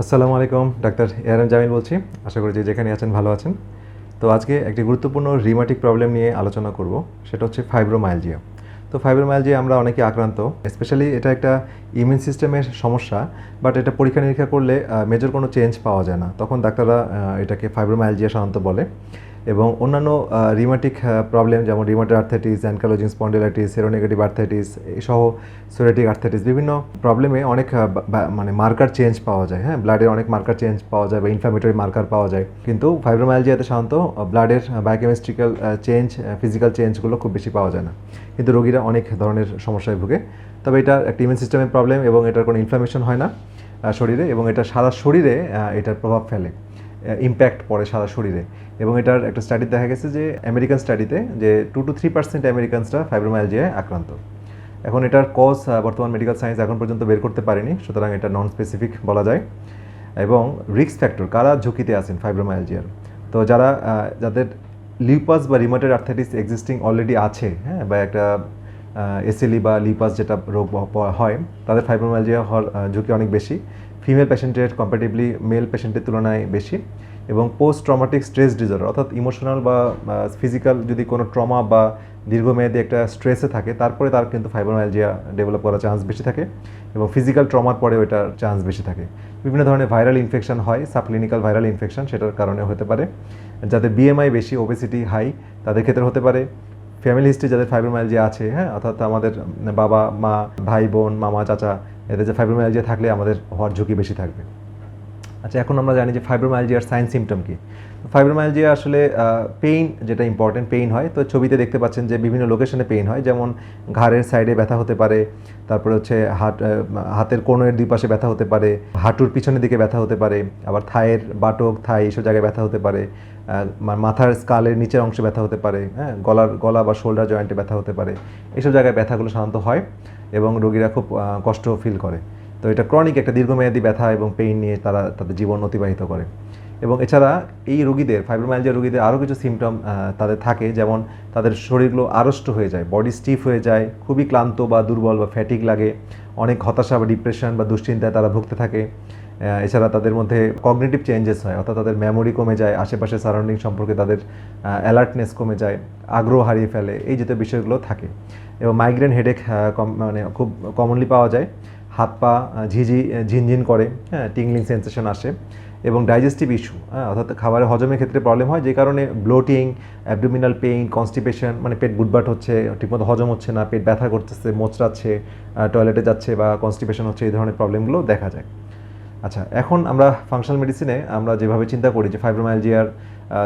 আসসালামু আলাইকুম, doctor ARM Jamil বলছি। আশা করি যে যেখানে আছেন ভালো আছেন। তো আজকে একটি গুরুত্বপূর্ণ রিমাটিক প্রবলেম নিয়ে আলোচনা করব, সেটা হচ্ছে ফাইব্রোমায়ালজিয়া। তো ফাইব্রোমায়ালজিয়া আমরা অনেকে আক্রান্ত, স্পেশালি এটা একটা ইমিউন সিস্টেমের সমস্যা, বাট এটা পরীক্ষা নিরীক্ষা করলে মেজর কোনো চেঞ্জ পাওয়া যায় না, তখন ডাক্তাররা এটাকে ফাইব্রোমায়ালজিয়া সাধারণত বলে। এবং অন্যান্য রিমাটিক প্রবলেম যেমন rheumatoid arthritis, ankylosing spondylitis, seronegative arthritis সহ সোরিয়াটিক আর্থাইটিস, বিভিন্ন প্রবলেমে অনেক মানে মার্কার চেঞ্জ পাওয়া যায়। হ্যাঁ, ব্লাডের অনেক মার্কার চেঞ্জ পাওয়া যায় বা ইনফ্ল্যামেটরি মার্কার পাওয়া যায়, কিন্তু ফাইব্রোমায়ালজিয়াতে সাধারণত ব্লাডের বায়োকেমিস্ট্রিক্যাল চেঞ্জ, ফিজিক্যাল চেঞ্জগুলো খুব বেশি পাওয়া যায় না, কিন্তু রোগীরা অনেক ধরনের সমস্যায় ভুগে। তবে এটা একটা ইমিউন সিস্টেমের প্রবলেম এবং এটার কোনো ইনফ্ল্যামেশন হয় না শরীরে, এবং এটা সারা শরীরে এটার প্রভাব ফেলে, ইম্প্যাক্ট পড়ে সারা শরীরে। এবং এটার একটা স্টাডি দেখা গেছে যে আমেরিকান স্টাডিতে যে 2-3% আমেরিকানসরা ফাইব্রোমায়ালজিয়ায় আক্রান্ত। এখন এটার কজ বর্তমান মেডিকেল সায়েন্স এখন পর্যন্ত বের করতে পারেনি, সুতরাং এটা নন স্পেসিফিক বলা যায়। এবং রিস্ক ফ্যাক্টর, কারা ঝুঁকিতে আছেন ফাইব্রোমায়ালজিয়ার? তো যাদের লিউপাস বা রিমাটেড আর্থাইটিস এক্সিস্টিং অলরেডি আছে, হ্যাঁ, বা একটা এসএলই বা লিউপাস যেটা রোগ হয়, তাদের ফাইব্রোমায়ালজিয়া হওয়ার ঝুঁকি অনেক বেশি। ফিমেল পেশেন্টের কম্পারেটিভলি মেল পেশেন্টের তুলনায় বেশি। এবং পোস্ট ট্রমাটিক স্ট্রেস ডিসঅর্ডার, অর্থাৎ ইমোশনাল বা ফিজিক্যাল যদি কোনো ট্রমা বা দীর্ঘমেয়াদী একটা স্ট্রেসে থাকে, তারপরে তার কিন্তু ফাইব্রোমায়ালজিয়া ডেভেলপ করার চান্স বেশি থাকে, এবং ফিজিক্যাল ট্রমার পরেও এটার চান্স বেশি থাকে। বিভিন্ন ধরনের ভাইরাল ইনফেকশন হয়, সাবক্লিনিক্যাল ভাইরাল ইনফেকশন, সেটার কারণে হতে পারে। যাদের বিএমআই বেশি, ওবেসিটি হাই, তাদের ক্ষেত্রে হতে পারে। ফ্যামিলি হিস্ট্রি যাদের ফাইব্রোমায়ালজিয়া আছে, হ্যাঁ, অর্থাৎ আমাদের বাবা মা, ভাই বোন, মামা চাচা, এদের যে ফাইব্রোমায়ালজিয়া থাকলে আমাদের হওয়ার ঝুঁকি বেশি থাকবে। আচ্ছা, এখন আমরা জানি যে ফাইব্রোমায়ালজিয়ার সাইন সিমটম কী। ফাইব্রোমায়ালজিয়া আসলে পেইন, যেটা ইম্পর্টেন্ট, পেইন হয়। তো ছবিতে দেখতে পাচ্ছেন যে বিভিন্ন লোকেশনে পেইন হয়, যেমন ঘাড়ের সাইডে ব্যথা হতে পারে, তারপরে হচ্ছে হাতের কোণের দুই পাশে ব্যথা হতে পারে, হাঁটুর পিছনের দিকে ব্যথা হতে পারে, আবার থায়ের বাটক, থাই এইসব জায়গায় ব্যথা হতে পারে, মাথার স্কালের নিচের অংশে ব্যথা হতে পারে, হ্যাঁ, গলা বা শোল্ডার জয়েন্টে ব্যথা হতে পারে। এইসব জায়গায় ব্যথাগুলো সাধারণত হয় এবং রোগীরা খুব কষ্ট ফিল করে। তো এটা ক্রনিক একটা দীর্ঘমেয়াদী ব্যথা এবং পেইন নিয়ে তারা তাদের জীবন অতিবাহিত করে। এবং এছাড়া এই রোগীদের, ফাইব্রোমায়ালজিয়া রোগীদের আরও কিছু সিমটম তাদের থাকে, যেমন তাদের শরীরগুলো আড়ষ্ট হয়ে যায়, বডি স্টিফ হয়ে যায়, খুবই ক্লান্ত বা দুর্বল বা ফ্যাটিক লাগে, অনেক হতাশা বা ডিপ্রেশন বা দুশ্চিন্তায় তারা ভুগতে থাকে। এছাড়া তাদের মধ্যে কগনিটিভ চেঞ্জেস হয়, অর্থাৎ তাদের মেমোরি কমে যায়, আশেপাশের সারাউন্ডিং সম্পর্কে তাদের অ্যালার্টনেস কমে যায়, আগ্রহ হারিয়ে ফেলে, এই জাতীয় বিষয়গুলো থাকে। এবং মাইগ্রেন হেডেক মানে খুব কমনলি পাওয়া যায়, হাত পা ঝিনঝিন করে, হ্যাঁ, টিংলিং সেন্সেশন আসে। এবং ডাইজেস্টিভ ইস্যু, হ্যাঁ, অর্থাৎ খাবারের হজমের ক্ষেত্রে প্রবলেম হয়, যে কারণে ব্লোটিং, অ্যাবডোমিনাল পেইন, কনস্টিপেশন, মানে পেট বুটবাট হচ্ছে, ঠিকমতো হজম হচ্ছে না, পেট ব্যথা করতেছে, মোচড়াচ্ছে, টয়লেটে যাচ্ছে বা কনস্টিপেশন হচ্ছে, এই ধরনের প্রবলেমগুলো দেখা যায়। আচ্ছা, এখন আমরা ফাংশনাল মেডিসিনে আমরা যেভাবে চিন্তা করি যে ফাইব্রোমায়ালজিয়ার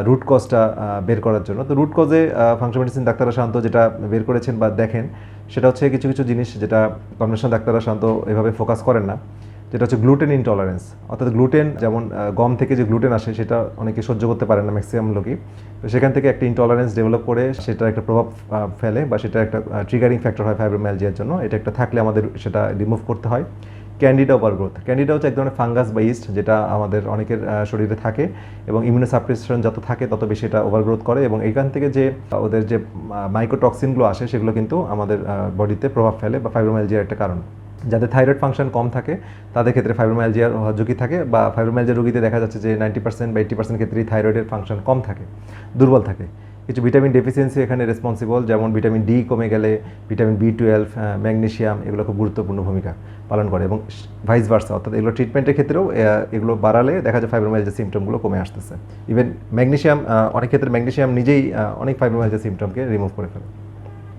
রুট কজটা বের করার জন্য, তো রুট কজে ফাংশনাল মেডিসিন ডাক্তাররা সাধারণত যেটা বের করেছেন বা দেখেন, সেটা হচ্ছে কিছু কিছু জিনিস যেটা কনভেনশনাল ডাক্তাররা সাধারণত এভাবে ফোকাস করেন না, যেটা হচ্ছে গ্লুটেন ইনটলারেন্স। অর্থাৎ গ্লুটেন, যেমন গম থেকে যে গ্লুটেন আসে সেটা অনেকে সহ্য করতে পারে না, ম্যাক্সিমাম লোকই। তো সেখান থেকে একটা ইনটলারেন্স ডেভেলপ করে সেটা একটা প্রভাব ফেলে বা সেটা একটা ট্রিগারিং ফ্যাক্টর হয় ফাইব্রোমায়ালজিয়ার জন্য। এটা একটা থাকলে আমাদের সেটা রিমুভ করতে হয়। ক্যান্ডিডা ওভারগ্রোথ, ক্যান্ডিডা হচ্ছে এক ধরনের ফাঙ্গাস বা ইস্ট, যেটা আমাদের অনেকের শরীরে থাকে, এবং ইমিউনোসাপ্রেশন যত থাকে তত বেশি এটা ওভারগ্রোথ করে, এবং এইখান থেকে যে ওদের যে মাইক্রোটক্সিনগুলো আসে সেগুলো কিন্তু আমাদের বডিতে প্রভাব ফেলে বা ফাইব্রোমায়ালজিয়ার একটা কারণ। যাদের থাইরয়েড ফাংশন কম থাকে তাদের ক্ষেত্রে ফাইব্রোমায়ালজিয়ার ঝুঁকি থাকে, বা ফাইব্রোমায়ালজিয়া রোগীতে দেখা যাচ্ছে যে 90% বা 80% ক্ষেত্রেই থাইরয়েডের ফাংশন কম থাকে, দুর্বল থাকে। কিছু ভিটামিন ডেফিসিয়েন্সি এখানে রেসপন্সিবল, যেমন ভিটামিন ডি কমে গেলে ভিটামিন B12, ম্যাগনেশিয়াম, এগুলো খুব গুরুত্বপূর্ণ ভূমিকা পালন করে, এবং ভাইস ভার্সা, অর্থাৎ এগুলো ট্রিটমেন্টের ক্ষেত্রেও এগুলো বাড়ালে দেখা যায় ফাইব্রোমায়ালজিয়া সিমটমগুলো কমে আসতেছে। ইভেন ম্যাগনেশিয়াম, অনেক ক্ষেত্রে ম্যাগনেশিয়াম নিজেই অনেক ফাইব্রোমায়ালজিয়া সিমটমকে রিমুভ করে ফেলে।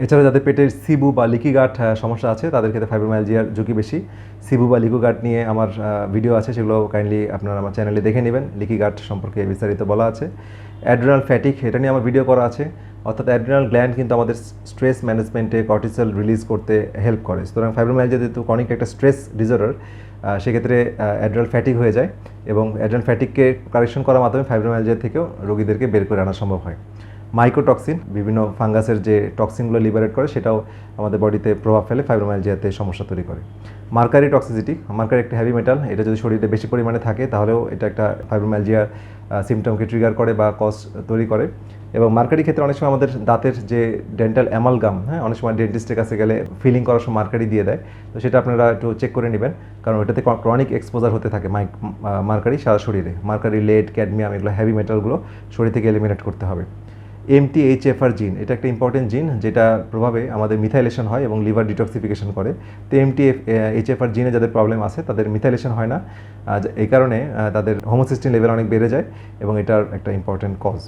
এছাড়া যাদের পেটের সিবু বা লিকি গাট সমস্যা আছে তাদের ক্ষেত্রে ফাইব্রোমায়ালজিয়ার ঝুঁকি বেশি। সিবু বা লিকু গাট নিয়ে আমার ভিডিও আছে, সেগুলো কাইন্ডলি আপনারা আমার চ্যানেলে দেখে নেবেন, লিকি গাট সম্পর্কে বিস্তারিত বলা আছে। অ্যাড্রিনাল ফ্যাটিক, এটা নিয়ে আমার ভিডিও করা আছে, অর্থাৎ অ্যাড্রিনাল গ্ল্যান্ড কিন্তু আমাদের স্ট্রেস ম্যানেজমেন্টে কর্টিসল রিলিজ করতে হেল্প করে। সুতরাং ফাইব্রোমায়ালজিয়া যেহেতু ক্রনিক একটা স্ট্রেস ডিসঅর্ডার, সেক্ষেত্রে অ্যাড্রিনাল ফ্যাটিক হয়ে যায়, এবং অ্যাড্রিনাল ফ্যাটিককে কারেকশন করার মাধ্যমে ফাইব্রোমায়ালজিয়া থেকেও রোগীদেরকে বের করে আনা সম্ভব হয়। মাইক্রোটক্সিন, বিভিন্ন ফাঙ্গাসের যে টক্সিনগুলো লিবারেট করে সেটাও আমাদের বডিতে প্রভাব ফেলে ফাইব্রোমাইলজিয়াতে সমস্যা তৈরি করে। মার্কারি টক্সিসিটি, মার্কারি একটা হেভি মেটাল, এটা যদি শরীরে বেশি পরিমাণে থাকে তাহলেও এটা একটা ফাইব্রোমাইলজিয়ার সিমটমকে ট্রিগার করে বা কজ তৈরি করে। এবং মার্কারি ক্ষেত্রে অনেক সময় আমাদের দাঁতের যে ডেন্টাল অ্যামালগাম, হ্যাঁ, অনেক সময় ডেন্টিস্টের কাছে গেলে ফিলিং করার সময় মার্কারি দিয়ে দেয়, তো সেটা আপনারা একটু চেক করে নেবেন, কারণ ওটাতে ক্রনিক এক্সপোজার হতে থাকে মার্কারি সারা শরীরে। মার্কারি, লেড, ক্যাডমিয়াম, এগুলো হেভি মেটালগুলো শরীর থেকে এলিমিনেট করতে হবে। MTHFR জিন, এটা একটা ইম্পর্টেন্ট জিন যেটা প্রভাবে আমাদের মিথাইলেশন হয় এবং লিভার ডিটক্সিফিকেশন করে। তো MTHFR জিনে যাদের প্রবলেম আছে তাদের মিথাইলেশন হয় না, এই কারণে তাদের হোমোসিস্টিন লেভেল অনেক বেড়ে যায় এবং এটার একটা ইম্পর্টেন্ট কজ।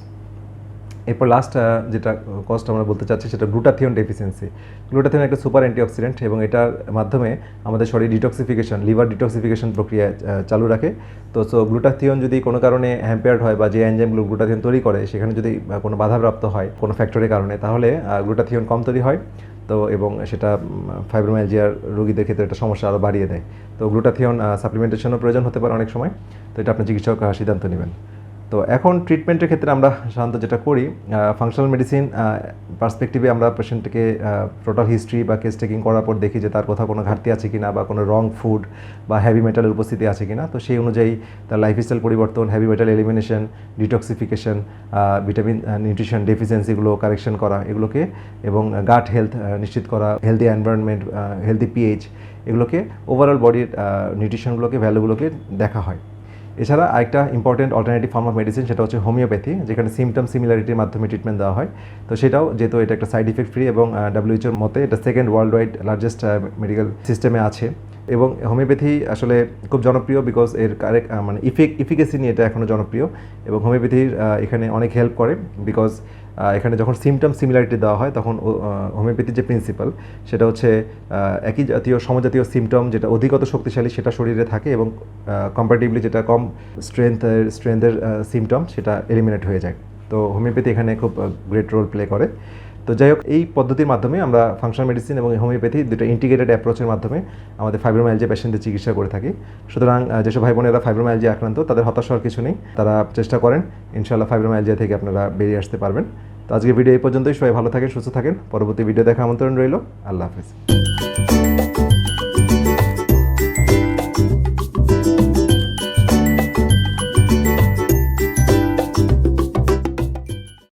এরপর লাস্ট যেটা কজটা আমরা বলতে চাচ্ছি সেটা গ্লুটাথিয়ন ডেফিসিয়েন্সি। গ্লুটাথিয়ন একটা সুপার অ্যান্টিঅক্সিডেন্ট এবং এটার মাধ্যমে আমাদের শরীর ডিটক্সিফিকেশন, লিভার ডিটক্সিফিকেশন প্রক্রিয়া চালু রাখে। তো গ্লুটাথিয়ন যদি কোনো কারণে হ্যাম্পেয়ার্ড হয় বা যে এনজাইমগুলো গ্লুটাথিয়ন তৈরি করে সেখানে যদি কোনো বাধাপ্রাপ্ত হয় কোনো ফ্যাক্টরের কারণে, তাহলে গ্লুটাথিয়ন কম তৈরি হয়। তো এবং সেটা ফাইব্রোমাইলজিয়ার রোগীদের ক্ষেত্রে একটা সমস্যা আরও বাড়িয়ে দেয়। তো গ্লুটাথিয়ন সাপ্লিমেন্টেশনও প্রয়োজন হতে পারে অনেক সময়, তো এটা আপনার চিকিৎসক সিদ্ধান্ত নেবেন। তো এখন ট্রিটমেন্টের ক্ষেত্রে আমরা সাধারণত যেটা করি, ফাংশনাল মেডিসিন পার্সপেক্টিভে আমরা পেশেন্টকে টোটাল হিস্ট্রি বা কেস টেকিং করার পর দেখি যে তার কোথাও কোনো ঘাটতি আছে কিনা বা কোনো রং ফুড বা হেভি মেটালের উপস্থিতি আছে কিনা। তো সেই অনুযায়ী তার লাইফস্টাইল পরিবর্তন, heavy metal elimination, detoxification, vitamin nutrition ডেফিসিয়েন্সিগুলো কারেকশন করা, এগুলোকে এবং গাট হেলথ নিশ্চিত করা, হেলদি এনভায়রনমেন্ট, হেলদি পিএইচ, এগুলোকে ওভারঅল বডির নিউট্রিশনগুলোকে, ভ্যালুগুলোকে দেখা হয়। এছাড়া আরেকটা important alternative form of medicine সেটা হচ্ছে হোমিওপ্যাথি, যেখানে সিমটম সিমিলারিটির মাধ্যমে ট্রিটমেন্ট দেওয়া হয়। তো সেটাও যেহেতু এটা একটা সাইড ইফেক্ট ফ্রি এবং WHO এর মতে এটা second world wide largest medical সিস্টেমে আছে। এবং হোমিওপ্যাথি আসলে খুব জনপ্রিয় বিকজ এর কারেক্ট মানে ইফিকেসি নিয়ে এটা এখনও জনপ্রিয় এবং হোমিওপ্যাথির এখানে অনেক হেল্প করে বিকজ এখানে যখন সিমটম সিমিলারিটি দেওয়া হয় তখন হোমিওপ্যাথির যে প্রিন্সিপাল সেটা হচ্ছে একই জাতীয় সমজাতীয় সিমটম যেটা অধিকত শক্তিশালী সেটা শরীরে থাকে এবং কম্পারেটিভলি যেটা কম স্ট্রেংথের সিমটম সেটা এলিমিনেট হয়ে যায়। তো হোমিওপ্যাথি এখানে খুব গ্রেট রোল প্লে করে। তো যাই হোক, এই পদ্ধতির মাধ্যমে আমরা ফাংশনাল মেডিসিন এবং হোমিওপ্যাথি দুটো ইন্টিগ্রেটেড অ্যাপ্রোচের মাধ্যমে আমাদের ফাইব্রোমাইলজিয়া পেশেন্টদের চিকিৎসা করে থাকি। সুতরাং যেসব ভাই বোনেরা ফাইব্রোমাইলজিয়া আক্রান্ত তাদের হতাশ হওয়ার কিছু নেই, তারা চেষ্টা করেন, ইনশাআল্লাহ ফাইব্রোমাইলজিয়া থেকে আপনারা বেরিয়ে আসতে পারবেন। তো আজকে ভিডিও এই পর্যন্তই। সবাই ভালো থাকেন, সুস্থ থাকেন। পরবর্তী ভিডিও দেখা আমন্ত্রণ রইল। আল্লাহ হাফিজ।